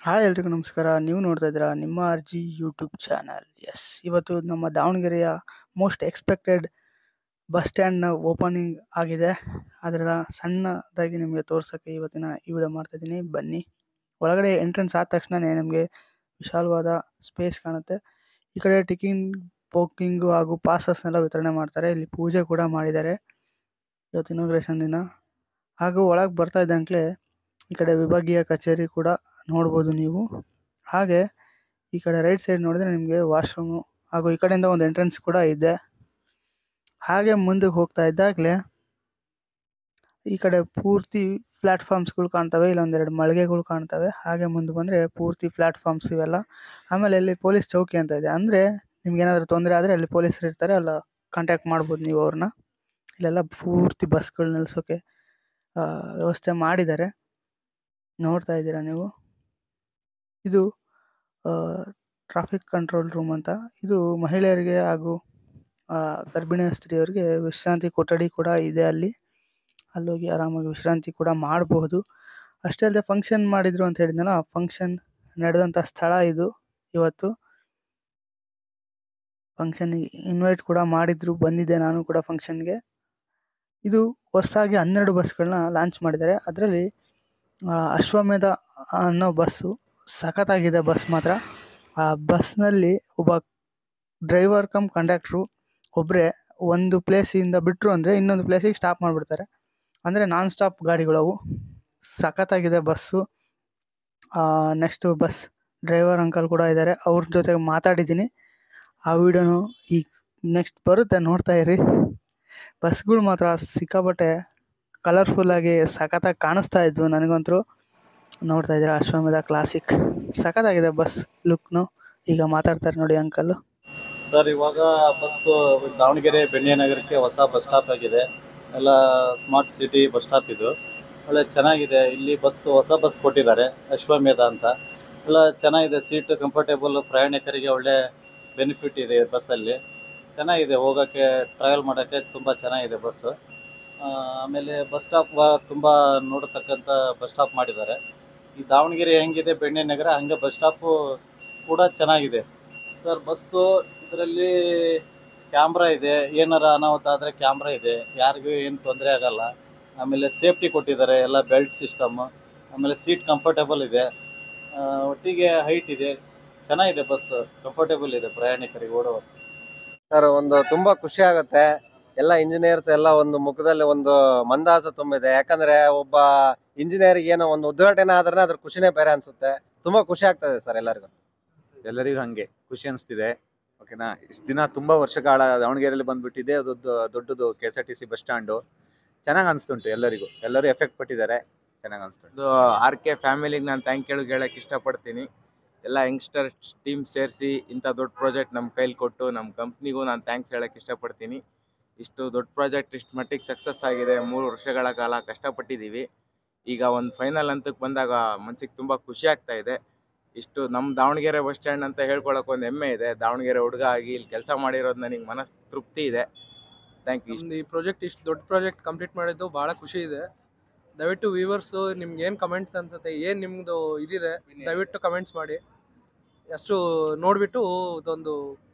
Hi ಎಲ್ರಿಗೂ ನಮಸ್ಕಾರ. ನೀವು ನೋಡ್ತಾ ಇದ್ದೀರಾ ನಿಮ್ಮ ಆರ್ಜಿ ಯೂಟ್ಯೂಬ್ ಚಾನಲ್. ಇವತ್ತು ನಮ್ಮ ದಾವಣಗೆರೆಯ ಮೋಸ್ಟ್ ಎಕ್ಸ್ಪೆಕ್ಟೆಡ್ ಬಸ್ ಸ್ಟ್ಯಾಂಡ್ನ ಓಪನಿಂಗ್ ಆಗಿದೆ. ಅದರ ಸಣ್ಣದಾಗಿ ನಿಮಗೆ ತೋರ್ಸೋಕ್ಕೆ ಇವತ್ತಿನ ಈ ವಿಡಿಯೋ ಮಾಡ್ತಾಯಿದ್ದೀನಿ. ಬನ್ನಿ. ಒಳಗಡೆ ಎಂಟ್ರೆನ್ಸ್ ಆದ ತಕ್ಷಣವೇ ನಿಮಗೆ ವಿಶಾಲವಾದ ಸ್ಪೇಸ್ ಕಾಣುತ್ತೆ. ಈ ಕಡೆ ಟಿಕಿನ್ ಬುಕ್ಕಿಂಗು ಹಾಗೂ ಪಾಸಸ್ನೆಲ್ಲ ವಿತರಣೆ ಮಾಡ್ತಾರೆ. ಇಲ್ಲಿ ಪೂಜೆ ಕೂಡ ಮಾಡಿದ್ದಾರೆ ಇವತ್ತು ಇನಾಗ್ರೇಷನ್ ದಿನ. ಹಾಗೂ ಒಳಗೆ ಬರ್ತಾ ಇದ್ದಂಗೆ ಈ ಕಡೆ ವಿಭಾಗೀಯ ಕಚೇರಿ ಕೂಡ ನೋಡ್ಬೋದು ನೀವು. ಹಾಗೆ ಈ ಕಡೆ ರೈಟ್ ಸೈಡ್ ನೋಡಿದ್ರೆ ನಿಮಗೆ ವಾಶ್ರೂಮು ಹಾಗೂ ಈ ಕಡೆಯಿಂದ ಒಂದು ಎಂಟ್ರೆನ್ಸ್ ಕೂಡ ಇದೆ. ಹಾಗೆ ಮುಂದಕ್ಕೆ ಹೋಗ್ತಾ ಇದ್ದಾಗಲೇ ಈ ಕಡೆ ಪೂರ್ತಿ ಪ್ಲ್ಯಾಟ್ಫಾರ್ಮ್ಸ್ಗಳು ಕಾಣ್ತವೆ. ಇಲ್ಲೊಂದೆರಡು ಮಳಿಗೆಗಳು ಕಾಣ್ತವೆ. ಹಾಗೆ ಮುಂದೆ ಬಂದರೆ ಪೂರ್ತಿ ಪ್ಲ್ಯಾಟ್ಫಾರ್ಮ್ಸ್ ಇವೆಲ್ಲ. ಆಮೇಲೆ ಇಲ್ಲಿ ಪೊಲೀಸ್ ಚೌಕಿ ಅಂತ ಇದೆ. ಅಂದರೆ ನಿಮ್ಗೇನಾದರೂ ತೊಂದರೆ ಆದರೆ ಅಲ್ಲಿ ಪೊಲೀಸರು ಇರ್ತಾರೆ, ಅಲ್ಲ ಕಾಂಟ್ಯಾಕ್ಟ್ ಮಾಡ್ಬೋದು ನೀವು ಅವ್ರನ್ನ. ಇಲ್ಲೆಲ್ಲ ಪೂರ್ತಿ ಬಸ್ಗಳು ನಿಲ್ಲಿಸೋಕ್ಕೆ ವ್ಯವಸ್ಥೆ ಮಾಡಿದ್ದಾರೆ, ನೋಡ್ತಾ ಇದ್ದೀರಾ ನೀವು. ಇದು ಟ್ರಾಫಿಕ್ ಕಂಟ್ರೋಲ್ ರೂಮ್ ಅಂತ. ಇದು ಮಹಿಳೆಯರಿಗೆ ಹಾಗೂ ಗರ್ಭಿಣಿ ಸ್ತ್ರೀಯರಿಗೆ ವಿಶ್ರಾಂತಿ ಕೊಠಡಿ ಕೂಡ ಇದೆ ಅಲ್ಲಿ. ಅಲ್ಲೋಗಿ ಆರಾಮಾಗಿ ವಿಶ್ರಾಂತಿ ಕೂಡ ಮಾಡಬಹುದು. ಅಷ್ಟೇ ಅಲ್ಲದೆ ಫಂಕ್ಷನ್ ಮಾಡಿದರು ಅಂತ ಹೇಳಿದ್ನಲ್ಲ, ಫಂಕ್ಷನ್ ನಡೆದಂಥ ಸ್ಥಳ ಇದು. ಇವತ್ತು ಫಂಕ್ಷನ್ನಿಗೆ ಇನ್ವೈಟ್ ಕೂಡ ಮಾಡಿದ್ರು, ಬಂದಿದ್ದೆ ನಾನು ಕೂಡ ಫಂಕ್ಷನ್ಗೆ. ಇದು ಹೊಸದಾಗಿ 12 ಬಸ್ಗಳನ್ನ ಲಾಂಚ್ ಮಾಡಿದ್ದಾರೆ. ಅದರಲ್ಲಿ ಅಶ್ವಮೇಧ ಅನ್ನೋ ಬಸ್ಸು ಸಖತ್ತಾಗಿದೆ. ಬಸ್ ಮಾತ್ರ ಆ ಬಸ್ನಲ್ಲಿ ಒಬ್ಬ ಡ್ರೈವರ್ ಕಮ್ ಕಂಡಕ್ಟ್ರು ಒಬ್ಬರೇ ಒಂದು ಪ್ಲೇಸಿಂದ ಬಿಟ್ಟರು ಅಂದರೆ ಇನ್ನೊಂದು ಪ್ಲೇಸಿಗೆ ಸ್ಟಾಪ್ ಮಾಡಿಬಿಡ್ತಾರೆ. ಅಂದರೆ ನಾನ್ ಸ್ಟಾಪ್ ಗಾಡಿಗಳವು. ಸಖತ್ತಾಗಿದೆ bus. Next bus driver uncle ಕೂಡ ಇದ್ದಾರೆ, ಅವ್ರ ಜೊತೆಗೆ ಮಾತಾಡಿದ್ದೀನಿ. ಆ ವಿಡಿಯೋನು ಈಗ ನೆಕ್ಸ್ಟ್ ಬರುತ್ತೆ, ನೋಡ್ತಾ ಇರಿ. ಬಸ್ಗಳು ಮಾತ್ರ ಸಿಕ್ಕಾಪಟ್ಟೆ ಕಲರ್ಫುಲ್ಲಾಗಿ ಸಖತ್ತಾಗಿ ಕಾಣಿಸ್ತಾ ಇದ್ವು ನನಗಂತೂ. ನೋಡ್ತಾ ಇದ್ದೀರಾ ಅಶ್ವಮೇಧ ಕ್ಲಾಸಿಕ್, ಸಖತ್ತಾಗಿದೆ ಬಸ್ ಲುಕ್ನು. ಈಗ ಮಾತಾಡ್ತಾರೆ ನೋಡಿ ಅಂಕಲ್. ಸರ್, ಇವಾಗ ಬಸ್ಸು ದಾವಣಗೆರೆ ಬೆಣ್ಣೆನಗರಕ್ಕೆ ಹೊಸ ಬಸ್ ಸ್ಟಾಪ್ ಆಗಿದೆ. ಎಲ್ಲ ಸ್ಮಾರ್ಟ್ ಸಿಟಿ ಬಸ್ ಸ್ಟಾಪ್ ಇದು. ಒಳ್ಳೆ ಚೆನ್ನಾಗಿದೆ. ಇಲ್ಲಿ ಹೊಸ ಬಸ್ ಕೊಟ್ಟಿದ್ದಾರೆ, ಅಶ್ವಮೇಧ ಅಂತ. ಎಲ್ಲ ಚೆನ್ನಾಗಿದೆ. ಸೀಟ್ ಕಂಫರ್ಟೇಬಲ್, ಪ್ರಯಾಣಿಕರಿಗೆ ಒಳ್ಳೆ ಬೆನಿಫಿಟ್ ಇದೆ ಬಸ್ಸಲ್ಲಿ. ಚೆನ್ನಾಗಿದೆ, ಹೋಗೋಕ್ಕೆ ಟ್ರಾವೆಲ್ ಮಾಡೋಕ್ಕೆ ತುಂಬ ಚೆನ್ನಾಗಿದೆ ಬಸ್ಸು. ಆಮೇಲೆ ಬಸ್ ಸ್ಟಾಪ್ ತುಂಬ ನೋಡತಕ್ಕಂಥ ಬಸ್ ಸ್ಟಾಪ್ ಮಾಡಿದ್ದಾರೆ. ಈ ದಾವಣಗೆರೆ ಹೆಂಗಿದೆ ಬೆಣ್ಣೆನಗರ, ಹಂಗೆ ಬಸ್ ಸ್ಟಾಪು ಕೂಡ ಚೆನ್ನಾಗಿದೆ. ಸರ್, ಬಸ್ಸು ಇದರಲ್ಲಿ ಕ್ಯಾಮ್ರಾ ಇದೆ, ಏನಾರ ಅನಾಹುತ ಆದರೆ ಕ್ಯಾಮ್ರಾ ಇದೆ, ಯಾರಿಗೂ ಏನು ತೊಂದರೆ ಆಗಲ್ಲ. ಆಮೇಲೆ ಸೇಫ್ಟಿ ಕೊಟ್ಟಿದ್ದಾರೆ, ಎಲ್ಲ ಬೆಲ್ಟ್ ಸಿಸ್ಟಮ್ಮು. ಆಮೇಲೆ ಸೀಟ್ ಕಂಫರ್ಟೇಬಲ್ ಇದೆ, ಒಟ್ಟಿಗೆ ಹೈಟ್ ಇದೆ. ಚೆನ್ನಾಗಿದೆ ಬಸ್ಸು, ಕಂಫರ್ಟೇಬಲ್ ಇದೆ ಪ್ರಯಾಣಿಕರಿಗೆ ಓಡುವ. ಸರ್, ತುಂಬಾ ಖುಷಿ ಆಗುತ್ತೆ. ಎಲ್ಲ ಇಂಜಿನಿಯರ್ಸ್ ಎಲ್ಲ ಒಂದು ಮುಖದಲ್ಲಿ ಒಂದು ಮಂದಹಾಸ ತುಂಬಿದೆ. ಯಾಕಂದ್ರೆ ಒಬ್ಬ ಇಂಜಿನಿಯರ್ ಏನೋ ಒಂದು ಉದ್ಘಾಟನೆ ಆದ್ರೆ ಅದ್ರ ಖುಷಿನೇ ಬೇರೆ ಅನ್ಸುತ್ತೆ. ತುಂಬಾ ಖುಷಿ ಆಗ್ತದೆ ಸರ್ ಎಲ್ಲರಿಗೂ ಹಂಗೆ ಖುಷಿ ಅನಿಸ್ತಿದೆ. ಓಕೆನಾ, ಇಷ್ಟು ದಿನ ತುಂಬ ವರ್ಷಗಳ ದಾವಣಗೆರೆಯಲ್ಲಿ ಬಂದ್ಬಿಟ್ಟಿದೆ. ಅದು ದೊಡ್ಡದು KSRTC ಬಸ್ ಸ್ಟ್ಯಾಂಡು. ಚೆನ್ನಾಗಿ ಅನಿಸ್ತುಂಟು ಎಲ್ಲರಿಗೂ. ಎಲ್ಲರೂ ಎಫೆಕ್ಟ್ ಪಟ್ಟಿದ್ದಾರೆ, ಚೆನ್ನಾಗಿ ಅನಿಸ್ತುಂಟು. RK ಫ್ಯಾಮಿಲಿಗೆ ನಾನು ಥ್ಯಾಂಕ್ ಹೇಳಕ್ಕೆ ಇಷ್ಟಪಡ್ತೀನಿ. ಎಲ್ಲ ಯಂಗ್ಸ್ಟರ್ ಟೀಮ್ ಸೇರಿಸಿ ಇಂಥ ದೊಡ್ಡ ಪ್ರಾಜೆಕ್ಟ್ ನಮ್ಮ ಕೈಲಿ ಕೊಟ್ಟು ನಮ್ಮ ಕಂಪ್ನಿಗೂ ನಾನು ಥ್ಯಾಂಕ್ಸ್ ಹೇಳಕ್ಕೆ ಇಷ್ಟಪಡ್ತೀನಿ. ಇಷ್ಟು ದೊಡ್ಡ ಪ್ರಾಜೆಕ್ಟ್ ಇಷ್ಟು ಮಟ್ಟಿಗೆ ಸಕ್ಸಸ್ ಆಗಿದೆ. 3 ವರ್ಷಗಳ ಕಾಲ ಕಷ್ಟಪಟ್ಟಿದ್ದೀವಿ. ಈಗ ಒಂದು ಫೈನಲ್ ಹಂತಕ್ಕೆ ಬಂದಾಗ ಮನಸ್ಸಿಗೆ ತುಂಬ ಖುಷಿ ಆಗ್ತಾ ಇದೆ. ಇಷ್ಟು ನಮ್ಮ ದಾವಣಗೆರೆ ಬಸ್ ಸ್ಟ್ಯಾಂಡ್ ಅಂತ ಹೇಳ್ಕೊಳಕ್ಕೆ ಒಂದು ಹೆಮ್ಮೆ ಇದೆ. ದಾವಣಗೆರೆ ಹುಡುಗ ಆಗಿ ಇಲ್ಲಿ ಕೆಲಸ ಮಾಡಿರೋದು ನನಗೆ ಮನಸ್ಸು ತೃಪ್ತಿ ಇದೆ. Thank you. ಈ ಪ್ರಾಜೆಕ್ಟ್ ಇಷ್ಟು ದೊಡ್ಡ ಪ್ರಾಜೆಕ್ಟ್ ಕಂಪ್ಲೀಟ್ ಮಾಡಿದ್ದು ಭಾಳ ಖುಷಿ ಇದೆ. ದಯವಿಟ್ಟು ವ್ಯೂವರ್ಸು ನಿಮ್ಗೆ ಏನು ಕಮೆಂಟ್ಸ್ ಅನ್ಸುತ್ತೆ, ಏನು ನಿಮ್ಮದು ಇದಿದೆ, ದಯವಿಟ್ಟು ಕಮೆಂಟ್ಸ್ ಮಾಡಿ. ಅಷ್ಟು ನೋಡಿಬಿಟ್ಟು ಇದೊಂದು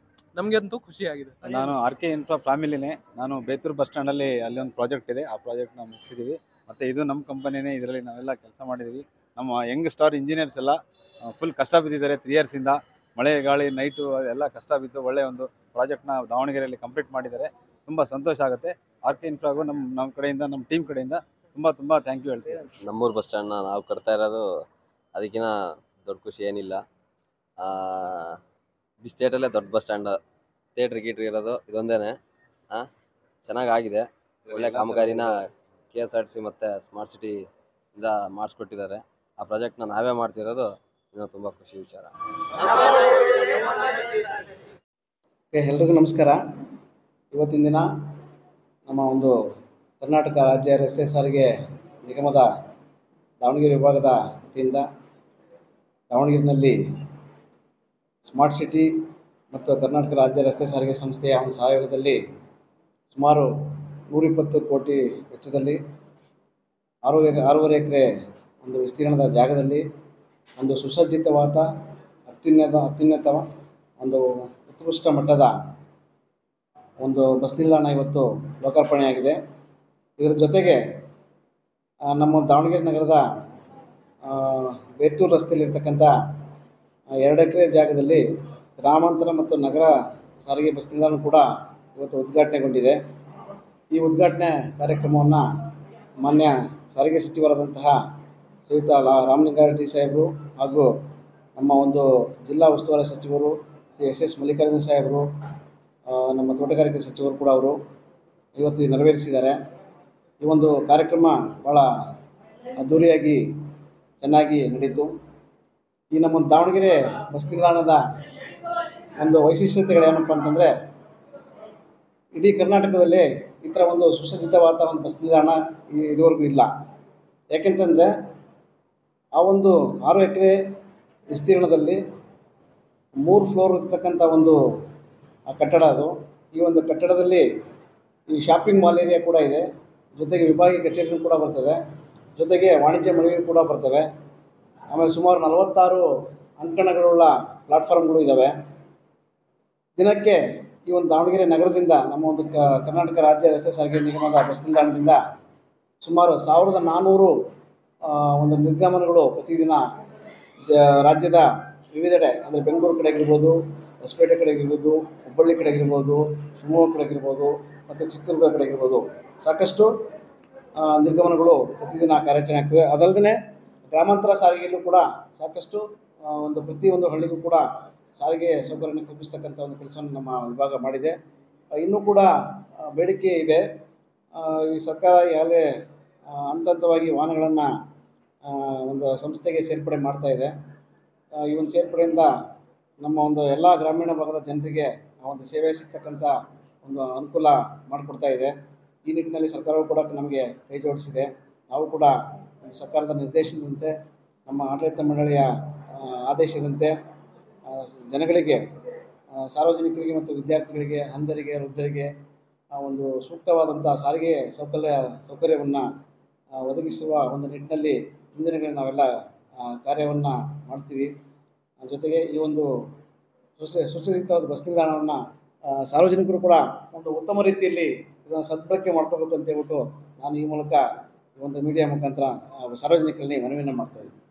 ನಮಗಂತೂ ಖುಷಿಯಾಗಿದೆ. ನಾನು RK ಇನ್ಫ್ರಾ ಫ್ಯಾಮಿಲಿನೇ. ನಾನು ಬೇತೂರು ಬಸ್ ಸ್ಟ್ಯಾಂಡಲ್ಲಿ ಅಲ್ಲಿ ಒಂದು ಪ್ರಾಜೆಕ್ಟ್ ಇದೆ, ಆ ಪ್ರಾಜೆಕ್ಟ್ನ ಮುಗಿಸಿದ್ದೀವಿ. ಮತ್ತು ಇದು ನಮ್ಮ ಕಂಪನಿನೇ, ಇದರಲ್ಲಿ ನಾವೆಲ್ಲ ಕೆಲಸ ಮಾಡಿದ್ದೀವಿ. ನಮ್ಮ ಯಂಗ್ ಸ್ಟಾರ್ ಇಂಜಿನಿಯರ್ಸ್ ಎಲ್ಲ ಫುಲ್ ಕಷ್ಟ ಬಿದ್ದಿದ್ದಾರೆ 3 ಇಯರ್ಸಿಂದ. ಮಳೆ ಗಾಳಿ ನೈಟು ಎಲ್ಲ ಕಷ್ಟ ಬಿದ್ದು ಒಳ್ಳೆಯ ಒಂದು ಪ್ರಾಜೆಕ್ಟ್ನ ದಾವಣಗೆರೆಯಲ್ಲಿ ಕಂಪ್ಲೀಟ್ ಮಾಡಿದ್ದಾರೆ. ತುಂಬ ಸಂತೋಷ ಆಗುತ್ತೆ. RK ಇನ್ಫ್ರಾಗೂ ನಮ್ಮ ಕಡೆಯಿಂದ, ನಮ್ಮ ಟೀಮ್ ಕಡೆಯಿಂದ ತುಂಬ ಥ್ಯಾಂಕ್ ಯು ಹೇಳ್ತೀವಿ. ನಮ್ಮೂರು ಬಸ್ ಸ್ಟ್ಯಾಂಡ್ನ ನಾವು ಕಟ್ತಾ ಇರೋದು, ಅದಕ್ಕಿಂತ ದೊಡ್ಡ ಖುಷಿ ಏನಿಲ್ಲ. ಈ ಸ್ಟೇಟಲ್ಲೇ ದೊಡ್ಡ ಬಸ್ ಸ್ಟ್ಯಾಂಡ್, ಥಿಯೇಟ್ರ್ ಗೀಟ್ರ್ ಇರೋದು ಇದೊಂದೇ. ಚೆನ್ನಾಗಾಗಿದೆ. ಒಳ್ಳೆ ಕಾಮಗಾರಿನ KSRTC ಮತ್ತು ಸ್ಮಾರ್ಟ್ ಸಿಟಿಯಿಂದ ಮಾಡಿಸ್ಕೊಟ್ಟಿದ್ದಾರೆ. ಆ ಪ್ರಾಜೆಕ್ಟ್ನ ನಾವೇ ಮಾಡ್ತಿರೋದು ಇನ್ನೂ ತುಂಬ ಖುಷಿ ವಿಚಾರ. ಎಲ್ರಿಗೂ ನಮಸ್ಕಾರ. ಇವತ್ತಿನ ದಿನ ನಮ್ಮ ಒಂದು ಕರ್ನಾಟಕ ರಾಜ್ಯ ರಸ್ತೆ ಸಾರಿಗೆ ನಿಗಮದ ದಾವಣಗೆರೆ ವಿಭಾಗದ ವತಿಯಿಂದ ದಾವಣಗೆರೆಯಲ್ಲಿ ಸ್ಮಾರ್ಟ್ ಸಿಟಿ ಮತ್ತು ಕರ್ನಾಟಕ ರಾಜ್ಯ ರಸ್ತೆ ಸಾರಿಗೆ ಸಂಸ್ಥೆಯ ಒಂದು ಸಹಯೋಗದಲ್ಲಿ ಸುಮಾರು 120 ಕೋಟಿ ವೆಚ್ಚದಲ್ಲಿ 6.5 ಎಕರೆ ಒಂದು ವಿಸ್ತೀರ್ಣದ ಜಾಗದಲ್ಲಿ ಒಂದು ಸುಸಜ್ಜಿತವಾದ ಅತ್ಯುನ್ನತ ಒಂದು ಉತ್ಕೃಷ್ಟ ಮಟ್ಟದ ಒಂದು ಬಸ್ ನಿಲ್ದಾಣ ಇವತ್ತು ಲೋಕಾರ್ಪಣೆಯಾಗಿದೆ. ಇದರ ಜೊತೆಗೆ ನಮ್ಮ ದಾವಣಗೆರೆ ನಗರದ ಬೇತೂರು ರಸ್ತೆಯಲ್ಲಿರ್ತಕ್ಕಂಥ 2 ಎಕರೆ ಜಾಗದಲ್ಲಿ ಗ್ರಾಮಾಂತರ ಮತ್ತು ನಗರ ಸಾರಿಗೆ ಬಸ್ ನಿಲ್ದಾಣ ಕೂಡ ಇವತ್ತು ಉದ್ಘಾಟನೆಗೊಂಡಿದೆ. ಈ ಉದ್ಘಾಟನೆ ಕಾರ್ಯಕ್ರಮವನ್ನು ಮಾನ್ಯ ಸಾರಿಗೆ ಸಚಿವರಾದಂತಹ ಶ್ರೀಯುತ ರಾಮಲಿಂಗಾರೆಡ್ಡಿ ಸಾಹೇಬರು ಹಾಗೂ ನಮ್ಮ ಒಂದು ಜಿಲ್ಲಾ ಉಸ್ತುವಾರಿ ಸಚಿವರು ಶ್ರೀ ಎಸ್ ಮಲ್ಲಿಕಾರ್ಜುನ ಸಾಹೇಬರು, ನಮ್ಮ ತೋಟಗಾರಿಕೆ ಸಚಿವರು ಕೂಡ ಅವರು ಇವತ್ತು ನೆರವೇರಿಸಿದ್ದಾರೆ. ಈ ಒಂದು ಕಾರ್ಯಕ್ರಮ ಭಾಳ ಅದ್ಧೂರಿಯಾಗಿ ಚೆನ್ನಾಗಿ ನಡೀತು. ಈ ನಮ್ಮ ದಾವಣಗೆರೆ ಬಸ್ ನಿಲ್ದಾಣದ ಒಂದು ವೈಶಿಷ್ಟ್ಯತೆಗಳೇನಪ್ಪ ಅಂತಂದರೆ, ಇಡೀ ಕರ್ನಾಟಕದಲ್ಲಿ ಈ ಥರ ಒಂದು ಸುಸಜ್ಜಿತವಾದ ಒಂದು ಬಸ್ ನಿಲ್ದಾಣ ಇದುವರೆಗೂ ಇಲ್ಲ. ಯಾಕೆಂತಂದರೆ ಆ ಒಂದು 6 ಎಕರೆ ವಿಸ್ತೀರ್ಣದಲ್ಲಿ 3 ಫ್ಲೋರ್ ಇರ್ತಕ್ಕಂಥ ಒಂದು ಕಟ್ಟಡ ಅದು. ಈ ಒಂದು ಕಟ್ಟಡದಲ್ಲಿ ಈ ಶಾಪಿಂಗ್ ಮಾಲ್ ಏರಿಯಾ ಕೂಡ ಇದೆ, ಜೊತೆಗೆ ವಿಭಾಗೀಯ ಕಚೇರಿಗಳು ಕೂಡ ಬರ್ತದೆ, ಜೊತೆಗೆ ವಾಣಿಜ್ಯ ಮಳಿಗೆಗಳು ಕೂಡ ಬರ್ತವೆ. ಆಮೇಲೆ ಸುಮಾರು 46 ಅಂಕಣಗಳುಳ್ಳ ಪ್ಲಾಟ್ಫಾರ್ಮ್ಗಳು ಇದ್ದಾವೆ. ದಿನಕ್ಕೆ ಈ ಒಂದು ದಾವಣಗೆರೆ ನಗರದಿಂದ ನಮ್ಮ ಒಂದು ಕರ್ನಾಟಕ ರಾಜ್ಯ ರಸ್ತೆ ಸಾರಿಗೆ ನಿಗಮದ ಬಸ್ ನಿಲ್ದಾಣದಿಂದ ಸುಮಾರು 1400 ಒಂದು ನಿರ್ಗಮನಗಳು ಪ್ರತಿದಿನ ರಾಜ್ಯದ ವಿವಿಧೆಡೆ, ಅಂದರೆ ಬೆಂಗಳೂರು ಕಡೆಗಿರ್ಬೋದು, ಹೊಸಪೇಟೆ ಕಡೆಗಿರ್ಬೋದು, ಹುಬ್ಬಳ್ಳಿ ಕಡೆಗಿರ್ಬೋದು, ಶಿವಮೊಗ್ಗ ಕಡೆಗಿರ್ಬೋದು ಮತ್ತು ಚಿತ್ರದುರ್ಗ ಕಡೆಗಿರ್ಬೋದು ಸಾಕಷ್ಟು ನಿರ್ಗಮನಗಳು ಪ್ರತಿದಿನ ಕಾರ್ಯಾಚರಣೆ ಆಗ್ತದೆ. ಅದಲ್ಲದೆ ಗ್ರಾಮಾಂತರ ಸಾರಿಗೆಯಲ್ಲೂ ಕೂಡ ಸಾಕಷ್ಟು ಒಂದು ಪ್ರತಿಯೊಂದು ಹಳ್ಳಿಗೂ ಕೂಡ ಸಾರಿಗೆ ಸೌಕರ್ಯವನ್ನು ಕಲ್ಪಿಸ್ತಕ್ಕಂಥ ಒಂದು ಕೆಲಸವನ್ನು ನಮ್ಮ ವಿಭಾಗ ಮಾಡಿದೆ. ಇನ್ನೂ ಕೂಡ ಬೇಡಿಕೆ ಇದೆ. ಈ ಸರ್ಕಾರ ಈಗಾಗಲೇ ಹಂತವಾಗಿ ವಾಹನಗಳನ್ನು ಒಂದು ಸಂಸ್ಥೆಗೆ ಸೇರ್ಪಡೆ ಮಾಡ್ತಾ ಇದೆ. ಈ ಒಂದು ಸೇರ್ಪಡೆಯಿಂದ ನಮ್ಮ ಒಂದು ಎಲ್ಲ ಗ್ರಾಮೀಣ ಭಾಗದ ಜನರಿಗೆ ಒಂದು ಸೇವೆ ಸಿಗ್ತಕ್ಕಂಥ ಒಂದು ಅನುಕೂಲ ಮಾಡಿಕೊಡ್ತಾ ಇದೆ. ಈ ನಿಟ್ಟಿನಲ್ಲಿ ಸರ್ಕಾರವು ಕೂಡ ನಮಗೆ ಕೈ ಜೋಡಿಸಿದೆ. ನಾವು ಕೂಡ ಸರ್ಕಾರದ ನಿರ್ದೇಶನದಂತೆ, ನಮ್ಮ ಆಡಳಿತ ಮಂಡಳಿಯ ಆದೇಶದಂತೆ ಜನಗಳಿಗೆ, ಸಾರ್ವಜನಿಕರಿಗೆ ಮತ್ತು ವಿದ್ಯಾರ್ಥಿಗಳಿಗೆ, ಅಂಧರಿಗೆ, ವೃದ್ಧರಿಗೆ ಒಂದು ಸೂಕ್ತವಾದಂಥ ಸಾರಿಗೆ ಸೌಕರ್ಯವನ್ನು ಒದಗಿಸುವ ಒಂದು ನಿಟ್ಟಿನಲ್ಲಿ ಮುಂದಿನ ನಾವೆಲ್ಲ ಕಾರ್ಯವನ್ನು ಮಾಡ್ತೀವಿ. ಜೊತೆಗೆ ಈ ಒಂದು ಸುಸಜ್ಜಿತವಾದ ಬಸ್ ನಿಲ್ದಾಣವನ್ನು ಸಾರ್ವಜನಿಕರು ಕೂಡ ಒಂದು ಉತ್ತಮ ರೀತಿಯಲ್ಲಿ ಇದನ್ನು ಸದ್ಬಳಕೆ ಮಾಡ್ಕೋಬೇಕು ಅಂತ ಹೇಳ್ಬಿಟ್ಟು ನಾನು ಈ ಮೂಲಕ ಈ ಒಂದು ಮೀಡಿಯಾ ಮುಖಾಂತರ ಸಾರ್ವಜನಿಕರಲ್ಲಿ ಮನವಿಯನ್ನು ಮಾಡ್ತಾಯಿದ್ದೀನಿ.